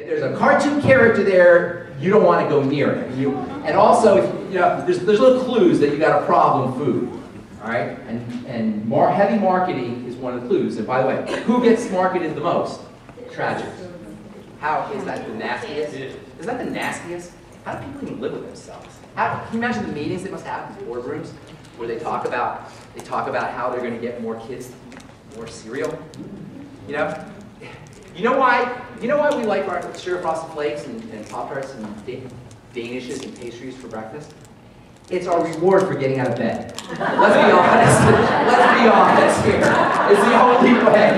if there's a cartoon character there, you don't want to go near it. And also, there's little clues that you got a problem food. All right? And heavy marketing is one of the clues. And by the way, who gets marketed the most? Tragic. How is that the nastiest? Is that the nastiest? How do people even live with themselves? Can you imagine the meetings they must have in boardrooms where they talk about how they're going to get more kids, more cereal? You know why we like our sugar frosted flakes and Pop-Tarts and Danishes and pastries for breakfast? It's our reward for getting out of bed. Let's be honest. Let's be honest here. It's the only way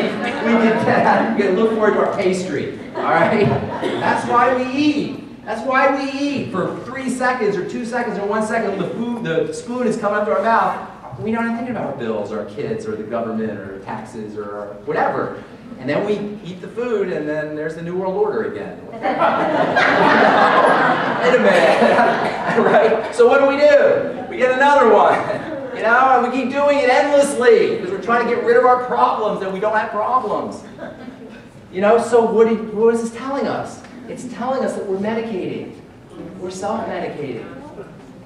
we can get out. We can look forward to our pastry. All right? That's why we eat. That's why we eat for 3 seconds or 2 seconds or 1 second. The spoon is coming up to our mouth. We don't think about our bills, our kids, or the government, or taxes, or whatever. And then we eat the food, and then there's the New World Order again. Wait a minute, right? So what do? We get another one, and we keep doing it endlessly because we're trying to get rid of our problems, and we don't have problems. So what is this telling us? It's telling us that we're medicating. We're self-medicating.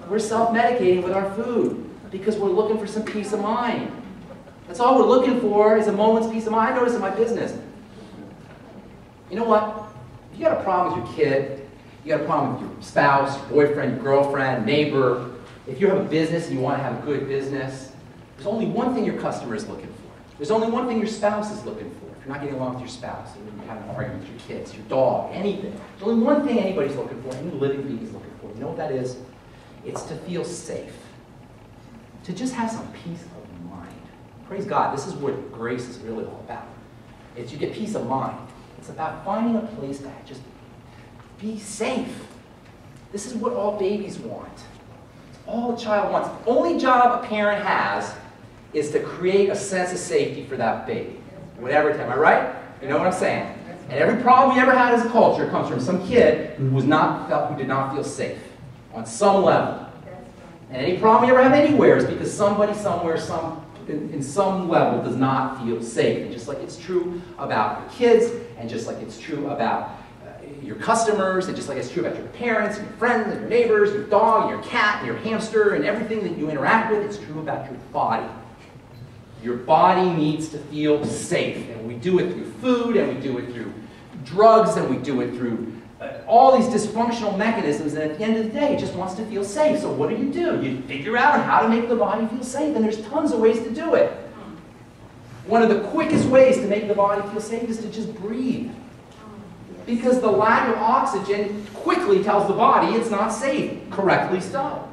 We're self-medicating with our food because we're looking for some peace of mind. That's all we're looking for is a moment's peace of mind. I notice in my business. You know what? If you got a problem with your kid, you got a problem with your spouse, your boyfriend, your girlfriend, neighbor, if you have a business and you want to have a good business, there's only one thing your customer is looking for. There's only one thing your spouse is looking for. If you're not getting along with your spouse, you're having an argument with your kids, your dog, anything. There's only one thing anybody's looking for, any living being is looking for. You know what that is? It's to feel safe. To just have some peace of mind. Praise God, this is what grace is really all about. It's you get peace of mind. It's about finding a place to just be safe. This is what all babies want. It's all a child wants. The only job a parent has is to create a sense of safety for that baby. Whatever time, am I right? You know what I'm saying? And every problem we ever had as a culture comes from some kid who did not feel safe on some level. And any problem you ever have anywhere is because somebody somewhere, in some level does not feel safe. And just like it's true about your kids, and just like it's true about your customers, and just like it's true about your parents, and your friends, and your neighbors, your dog, and your cat, and your hamster, and everything that you interact with, it's true about your body. Your body needs to feel safe. And we do it through food, and we do it through drugs, and we do it through all these dysfunctional mechanisms, and at the end of the day, it just wants to feel safe. So what do? You figure out how to make the body feel safe, and there's tons of ways to do it. One of the quickest ways to make the body feel safe is to just breathe. Because the lack of oxygen quickly tells the body it's not safe. Correctly so.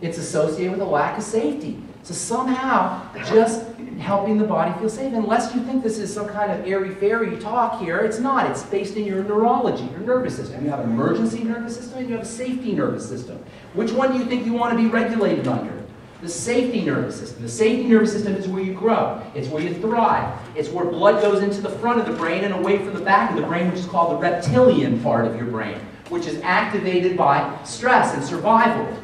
It's associated with a lack of safety. So somehow, just helping the body feel safe, unless you think this is some kind of airy-fairy talk here, it's not. It's based in your neurology, your nervous system. You have an emergency nervous system and you have a safety nervous system. Which one do you think you want to be regulated under? The safety nervous system. The safety nervous system is where you grow. It's where you thrive. It's where blood goes into the front of the brain and away from the back of the brain, which is called the reptilian part of your brain, which is activated by stress and survival.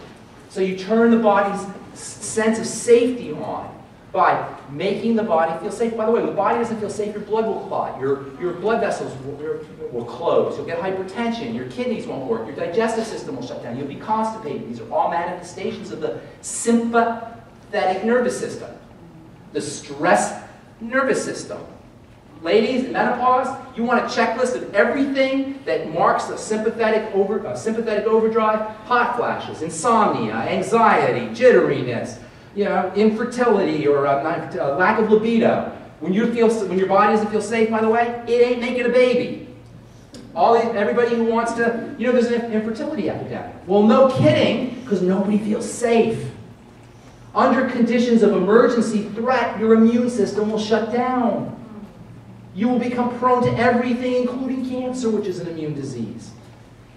So you turn the body's sense of safety on by making the body feel safe. By the way, when the body doesn't feel safe, your blood will clot. Your blood vessels will close. You'll get hypertension. Your kidneys won't work. Your digestive system will shut down. You'll be constipated. These are all manifestations of the sympathetic nervous system, the stress nervous system. Ladies, in menopause, you want a checklist of everything that marks a sympathetic overdrive: hot flashes, insomnia, anxiety, jitteriness, infertility, or lack of libido. When your body doesn't feel safe, by the way, it ain't making a baby. Everybody who wants to, there's an infertility epidemic. Well, no kidding, because nobody feels safe. Under conditions of emergency threat, your immune system will shut down. You will become prone to everything, including cancer, which is an immune disease.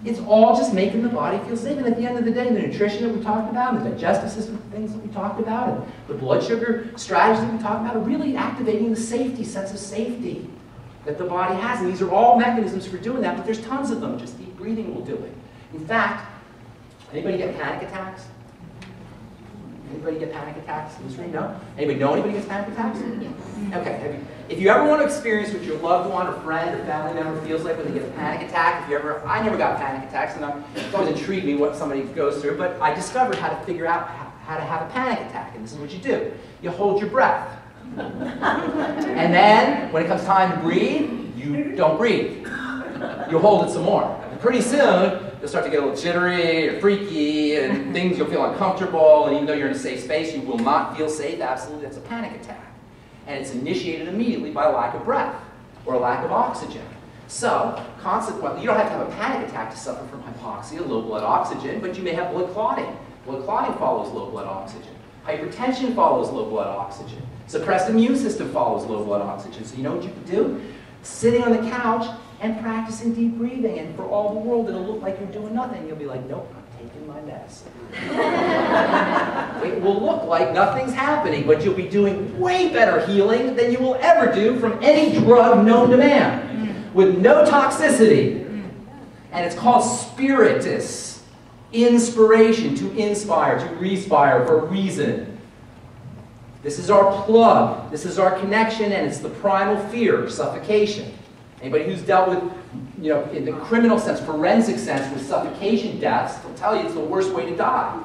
It's all just making the body feel safe. And at the end of the day, the nutrition that we talked about, and the digestive system things that we talked about, and the blood sugar strategies that we talked about, are really activating the sense of safety that the body has. And these are all mechanisms for doing that, but there's tons of them. Just deep breathing will do it. In fact, anybody get panic attacks? Anybody get panic attacks in this room? No? Anybody know anybody gets panic attacks? Okay. If you ever want to experience what your loved one or friend or family member feels like when they get a panic attack, I never got panic attacks, and it's always intrigued me what somebody goes through, but I discovered how to figure out how to have a panic attack, and this is what you do. You hold your breath. And then, when it comes time to breathe, you don't breathe. You hold it some more. And pretty soon, you'll start to get a little jittery or freaky, and things you'll feel uncomfortable, and even though you're in a safe space, you will not feel safe. Absolutely, that's a panic attack. And it's initiated immediately by a lack of breath or a lack of oxygen. So, consequently, you don't have to have a panic attack to suffer from hypoxia, low blood oxygen, but you may have blood clotting. Blood clotting follows low blood oxygen. Hypertension follows low blood oxygen. Suppressed immune system follows low blood oxygen. So you know what you can do? Sitting on the couch and practicing deep breathing, and for all the world it'll look like you're doing nothing. You'll be like, nope, I'm taking my meds. It will look like nothing's happening, but you'll be doing way better healing than you will ever do from any drug known to man, with no toxicity. And it's called spiritus, inspiration, to inspire, to respire for a reason. This is our plug, this is our connection, and it's the primal fear, suffocation. Anybody who's dealt with, in the criminal sense, forensic sense, with suffocation deaths, will tell you it's the worst way to die.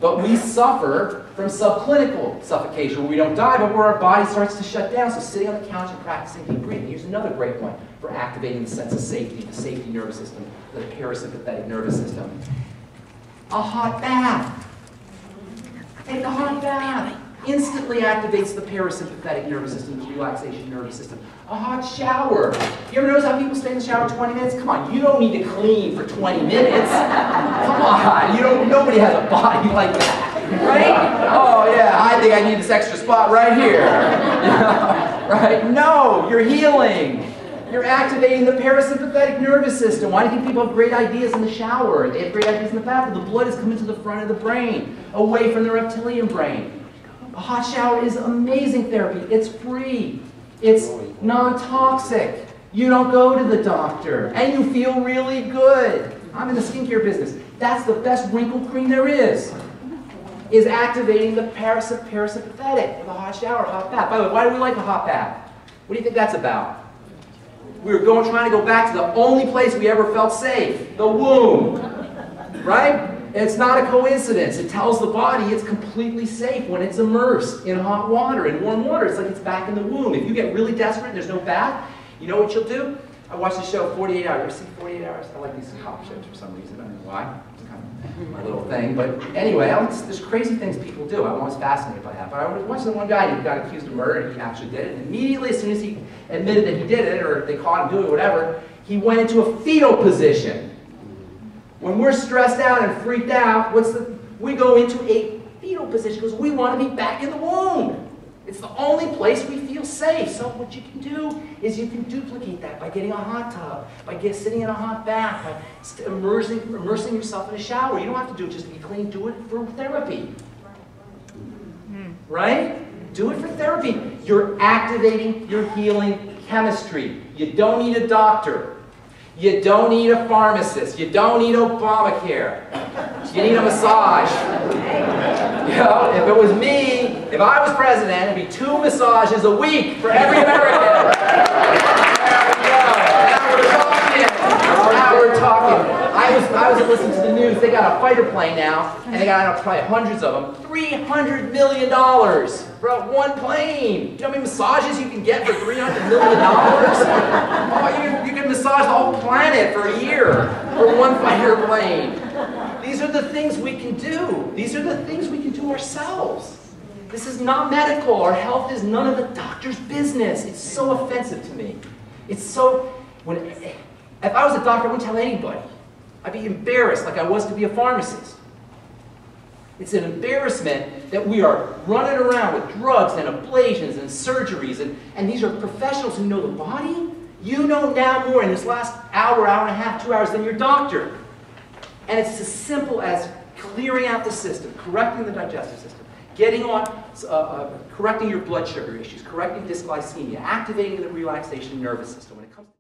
But we suffer from subclinical suffocation, where we don't die, but where our body starts to shut down. So sitting on the couch and practicing deep breathing. Here's another great one for activating the sense of safety, the safety nervous system, the parasympathetic nervous system. A hot bath. Take a hot bath. Instantly activates the parasympathetic nervous system, the relaxation nervous system. A hot shower. You ever notice how people stay in the shower 20 minutes? Come on, you don't need to clean for 20 minutes. Come on, nobody has a body like that, right? Oh yeah, I think I need this extra spot right here. Right? No, you're healing. You're activating the parasympathetic nervous system. Why do you think people have great ideas in the shower? They have great ideas in the bathroom. The blood is coming to the front of the brain, away from the reptilian brain. A hot shower is amazing therapy. It's free. It's non-toxic. You don't go to the doctor. And you feel really good. I'm in the skincare business. That's the best wrinkle cream there is activating the parasympathetic with a hot shower, a hot bath. By the way, why do we like a hot bath? What do you think that's about? We were trying to go back to the only place we ever felt safe, the womb. Right? It's not a coincidence. It tells the body it's completely safe when it's immersed in hot water, in warm water. It's like it's back in the womb. If you get really desperate and there's no bath, you know what you'll do? I watched the show 48 Hours. You ever see 48 Hours? I like these cop shows for some reason. I don't know why. It's kind of my little thing. But anyway, there's crazy things people do. I'm always fascinated by that. But I was watching one guy who got accused of murder, and he actually did it. And immediately, as soon as he admitted that he did it, or they caught him doing it, whatever, he went into a fetal position. When we're stressed out and freaked out, we go into a fetal position because we want to be back in the womb. It's the only place we feel safe. So what you can do is you can duplicate that by getting a hot tub, by sitting in a hot bath, by immersing yourself in a shower. You don't have to do it just to be clean. Do it for therapy. Right? Do it for therapy. You're activating your healing chemistry. You don't need a doctor. You don't need a pharmacist. You don't need Obamacare. You need a massage. If it was me, if I was president, it'd be 2 massages a week for every American. There we go. Now we're talking. I was listening to the news. They got a fighter plane now, and they got probably hundreds of them. $300 million for one plane. You know how many massages you can get for $300 million? Oh, you can massage the whole planet for a year for one fighter plane. These are the things we can do. These are the things we can do ourselves. This is not medical. Our health is none of the doctor's business. It's so offensive to me. It's so... If I was a doctor, I wouldn't tell anybody. I'd be embarrassed like I was to be a pharmacist. It's an embarrassment that we are running around with drugs and ablations and surgeries, and these are professionals who know the body. You know now more in this last hour, hour and a half, 2 hours than your doctor. And it's as simple as clearing out the system, correcting the digestive system, getting on, correcting your blood sugar issues, correcting dysglycemia, activating the relaxation nervous system. When it comes to